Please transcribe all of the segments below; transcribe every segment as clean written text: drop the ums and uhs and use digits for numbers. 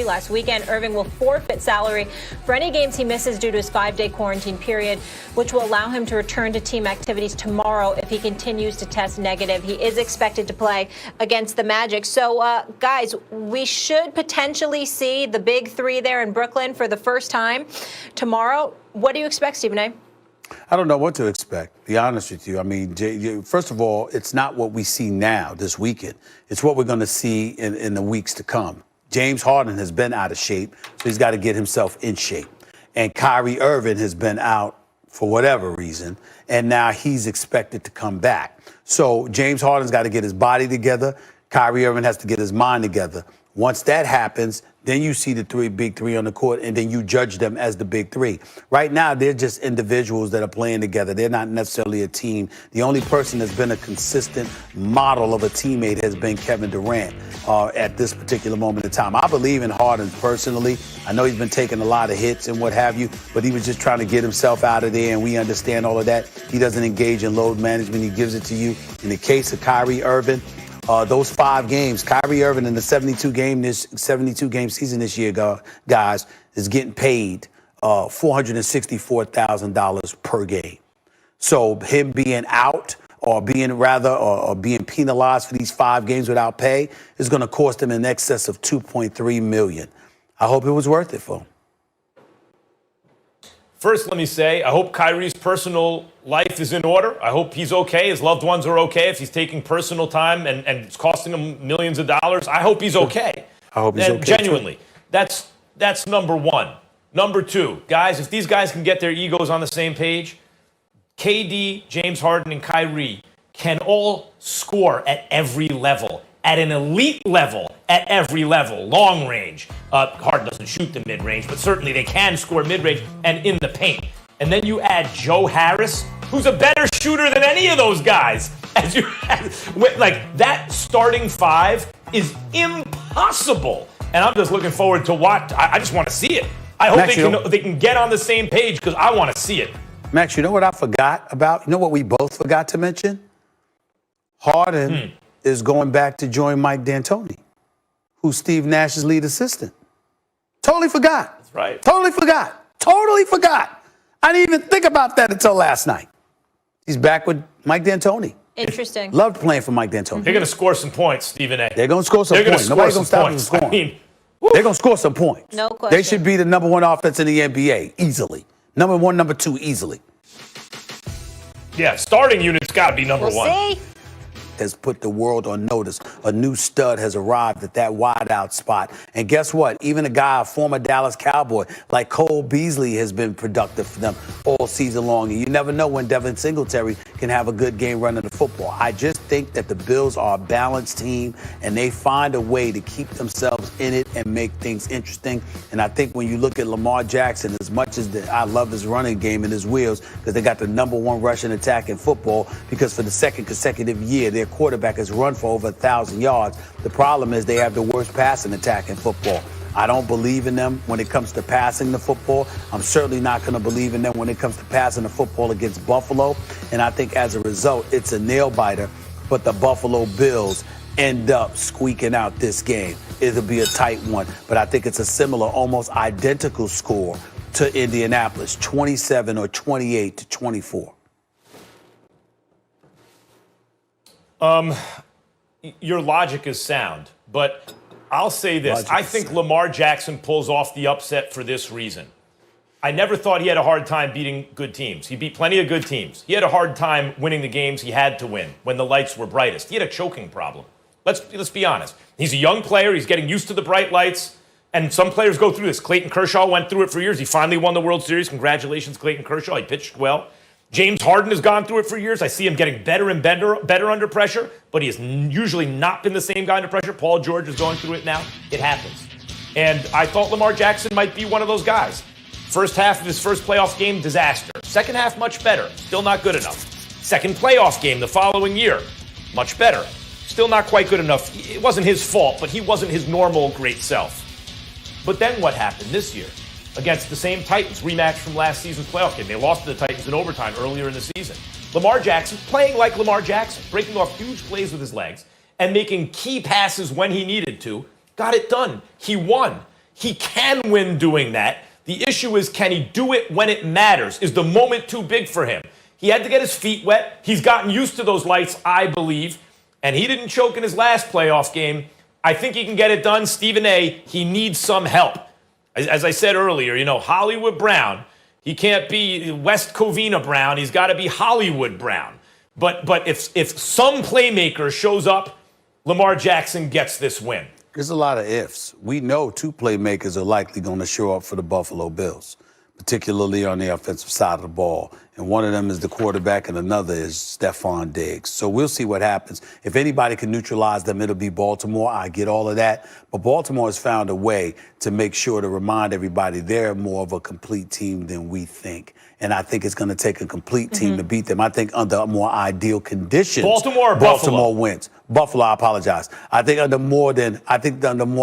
last weekend. Irving will forfeit salary for any games he misses due to his 5-day quarantine period, which will allow him to return to team activities tomorrow if he continues to test negative. He is expected to play against the Magic. So, guys, we should potentially see the big three there in Brooklyn for the first time tomorrow. What do you expect, Stephen A? I don't know what to expect, to be honest with you. I mean, first of all, it's not what we see now this weekend. It's what we're going to see in the weeks to come. James Harden has been out of shape, so he's got to get himself in shape. And Kyrie Irving has been out for whatever reason, and now he's expected to come back. So James Harden's got to get his body together. Kyrie Irving has to get his mind together. Once that happens, then you see the big three on the court, and then you judge them as the big three. Right now, they're just individuals that are playing together. They're not necessarily a team. The only person that's been a consistent model of a teammate has been Kevin Durant at this particular moment in time. I believe in Harden personally. I know he's been taking a lot of hits and what have you, but he was just trying to get himself out of there, and we understand all of that. He doesn't engage in load management. He gives it to you. In the case of Kyrie Irving, those 5 games, Kyrie Irving in the 72-game season this year, guys, is getting paid $464,000 per game. So him being out or being penalized for these 5 games without pay is going to cost him in excess of $2.3 million. I hope it was worth it for him. First, let me say, I hope Kyrie's personal life is in order. I hope he's okay. His loved ones are okay. If he's taking personal time and it's costing him millions of dollars, I hope he's okay. I hope he's okay. Genuinely. That's number one. Number two, guys, if these guys can get their egos on the same page, KD, James Harden, and Kyrie can all score at every level, at an elite level, at every level, long range. Harden doesn't shoot the mid-range, but certainly they can score mid-range and in the paint. And then you add Joe Harris, who's a better shooter than any of those guys. Like, that starting 5 is impossible. And I'm just looking forward to watch. I just want to see it. I hope Max, they can get on the same page because I want to see it. Max, you know what I forgot about? You know what we both forgot to mention? Harden is going back to join Mike D'Antoni, who's Steve Nash's lead assistant. Totally forgot. That's right. Totally forgot. I didn't even think about that until last night. He's back with Mike D'Antoni. Interesting. Loved playing for Mike D'Antoni. They're going to score some points, Stephen A. They're going to score some points. Nobody's going to stop them from scoring. I mean, they're going to score some points. No question. They should be the number 1 offense in the NBA easily. Number 1, number 2 easily. Yeah, starting unit's got to be number 1. See? Has put the world on notice. A new stud has arrived at that wideout spot. And guess what? Even a former Dallas Cowboy like Cole Beasley has been productive for them all season long. And you never know when Devin Singletary can have a good game running the football. I just think that the Bills are a balanced team, and they find a way to keep themselves in it and make things interesting. And I think when you look at Lamar Jackson, as much as I love his running game and his wheels, because they got the number 1 rushing attack in football, because for the second consecutive year, their quarterback has run for over 1,000 yards. The problem is they have the worst passing attack in football. I don't believe in them when it comes to passing the football. I'm certainly not going to believe in them when it comes to passing the football against Buffalo. And I think as a result, it's a nail biter. But the Buffalo Bills end up squeaking out this game. It'll be a tight one. But I think it's a similar, almost identical score to Indianapolis, 27 or 28 to 24. Your logic is sound, but I'll say this. I think Lamar Jackson pulls off the upset for this reason. I never thought he had a hard time beating good teams. He beat plenty of good teams. He had a hard time winning the games he had to win when the lights were brightest. He had a choking problem. Let's be honest. He's a young player. He's getting used to the bright lights, and some players go through this. Clayton Kershaw went through it for years. He finally won the World Series. Congratulations, Clayton Kershaw. He pitched well. James Harden has gone through it for years. I see him getting better and better under pressure, but he has usually not been the same guy under pressure. Paul George is going through it now. It happens. And I thought Lamar Jackson might be one of those guys. First half of his first playoff game, disaster. Second half, much better. Still not good enough. Second playoff game the following year, much better. Still not quite good enough. It wasn't his fault, but he wasn't his normal great self. But then what happened this year? Against the same Titans, rematch from last season's playoff game. They lost to the Titans in overtime earlier in the season. Lamar Jackson, playing like Lamar Jackson, breaking off huge plays with his legs and making key passes when he needed to, got it done. He won. He can win doing that. The issue is, can he do it when it matters? Is the moment too big for him? He had to get his feet wet. He's gotten used to those lights, I believe, and he didn't choke in his last playoff game. I think he can get it done. Stephen A., he needs some help. As I said earlier, Hollywood Brown, he can't be West Covina Brown. He's got to be Hollywood Brown. But if some playmaker shows up, Lamar Jackson gets this win. There's a lot of ifs. We know two playmakers are likely going to show up for the Buffalo Bills, particularly on the offensive side of the ball. And one of them is the quarterback and another is Stephon Diggs. So we'll see what happens. If anybody can neutralize them, it'll be Baltimore. I get all of that. But Baltimore has found a way to make sure to remind everybody they're more of a complete team than we think. And I think it's going to take a complete team to beat them. I think under more ideal conditions, Baltimore or Baltimore wins. Buffalo, I apologize. I think under more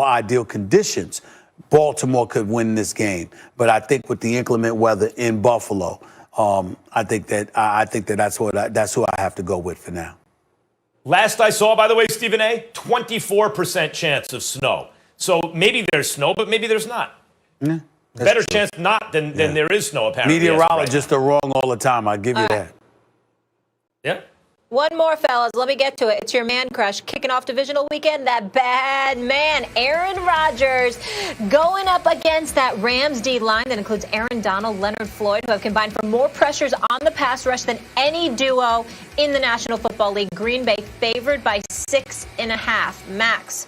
ideal conditions, Baltimore could win this game. But I think with the inclement weather in Buffalo, I think that's who I have to go with for now. Last I saw, by the way, Stephen A., 24% chance of snow. So maybe there's snow, but maybe there's not. Yeah, Better true. chance not than there is snow, apparently. Meteorologists are wrong all the time. I'll give you that. Yeah. One more, fellas. Let me get to it. It's your man crush kicking off divisional weekend. That bad man, Aaron Rodgers, going up against that Rams D line that includes Aaron Donald, Leonard Floyd, who have combined for more pressures on the pass rush than any duo in the National Football League. Green Bay favored by 6.5. Max,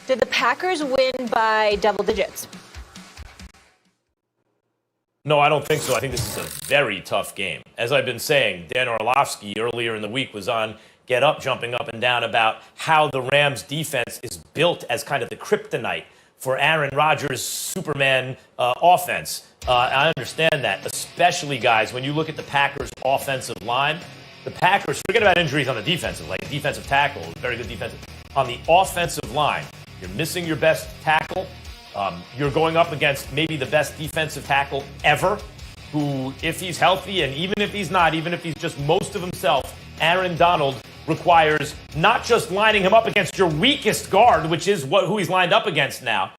did the Packers win by double digits? No, I don't think so. I think this is a very tough game. As I've been saying, Dan Orlovsky earlier in the week was on Get Up, jumping up and down about how the Rams defense is built as kind of the kryptonite for Aaron Rodgers' Superman offense. I understand that, especially, guys, when you look at the Packers' offensive line. The Packers, forget about injuries on the defensive, like defensive tackle, very good defensive. On the offensive line, you're missing your best tackle. You're going up against maybe the best defensive tackle ever, who, if he's healthy and even if he's not, even if he's just most of himself, Aaron Donald requires not just lining him up against your weakest guard, which is who he's lined up against now,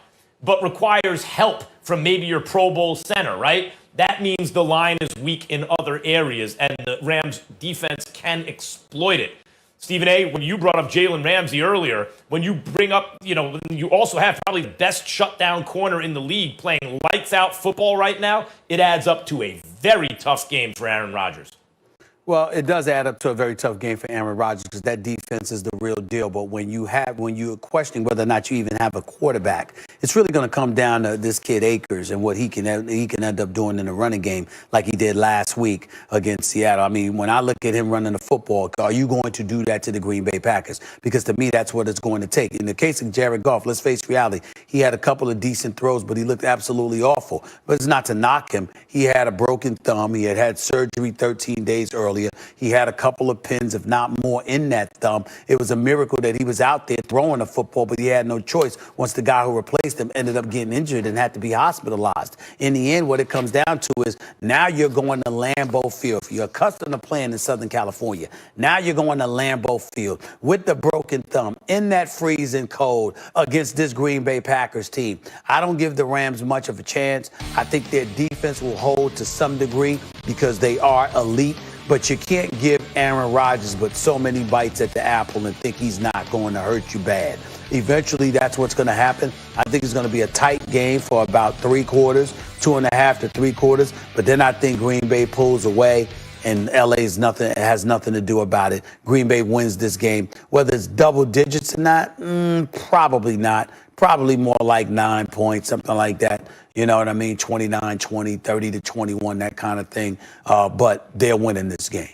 but requires help from maybe your Pro Bowl center, right? That means the line is weak in other areas, and the Rams defense can exploit it. Stephen A., when you brought up Jalen Ramsey earlier, when you bring up, you also have probably the best shutdown corner in the league playing lights-out football right now, it adds up to a very tough game for Aaron Rodgers. Well, it does add up to a very tough game for Aaron Rodgers because that defense is the real deal. But when you're questioning whether or not you even have a quarterback, it's really going to come down to this kid Akers and what he can end up doing in the running game like he did last week against Seattle. I mean, when I look at him running the football, are you going to do that to the Green Bay Packers? Because to me, that's what it's going to take. In the case of Jared Goff, let's face reality, he had a couple of decent throws, but he looked absolutely awful. But it's not to knock him. He had a broken thumb. He had surgery 13 days earlier. He had a couple of pins, if not more, in that thumb. It was a miracle that he was out there throwing a football, but he had no choice once the guy who replaced him ended up getting injured and had to be hospitalized. In the end, what it comes down to is now you're going to Lambeau Field. You're accustomed to playing in Southern California. Now you're going to Lambeau Field with the broken thumb in that freezing cold against this Green Bay Packers team. I don't give the Rams much of a chance. I think their defense will hold to some degree because they are elite. But you can't give Aaron Rodgers but so many bites at the apple and think he's not going to hurt you bad. Eventually, that's what's going to happen. I think it's going to be a tight game for about 3 quarters, 2.5 to 3 quarters. But then I think Green Bay pulls away and LA's has nothing to do about it. Green Bay wins this game. Whether it's double digits or not, probably not. Probably more like 9 points, something like that. You know what I mean? 29-20, 30-21, that kind of thing. But they're winning this game.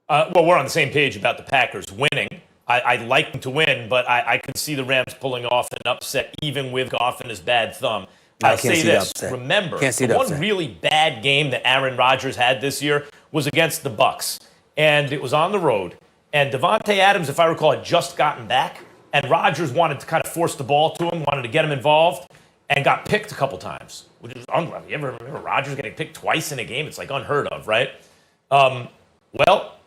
Well, we're on the same page about the Packers winning. I'd like them to win, but I could see the Rams pulling off an upset even with Goff and his bad thumb. I'll say this. Remember, the one really bad game that Aaron Rodgers had this year was against the Bucs. And it was on the road. And Devontae Adams, if I recall, had just gotten back. And Rodgers wanted to kind of force the ball to him, wanted to get him involved, and got picked a couple times, which is unreal. You ever remember Rodgers getting picked twice in a game? It's like unheard of, right? Well,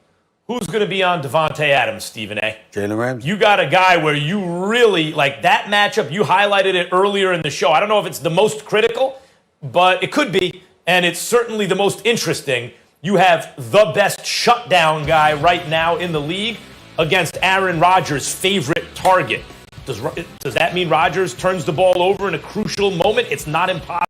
Who's going to be on Devontae Adams, Stephen A? Jalen Ramsey. You got a guy where you really, like that matchup, you highlighted it earlier in the show. I don't know if it's the most critical, but it could be, and it's certainly the most interesting. You have the best shutdown guy right now in the league against Aaron Rodgers' favorite target. Does that mean Rodgers turns the ball over in a crucial moment? It's not impossible.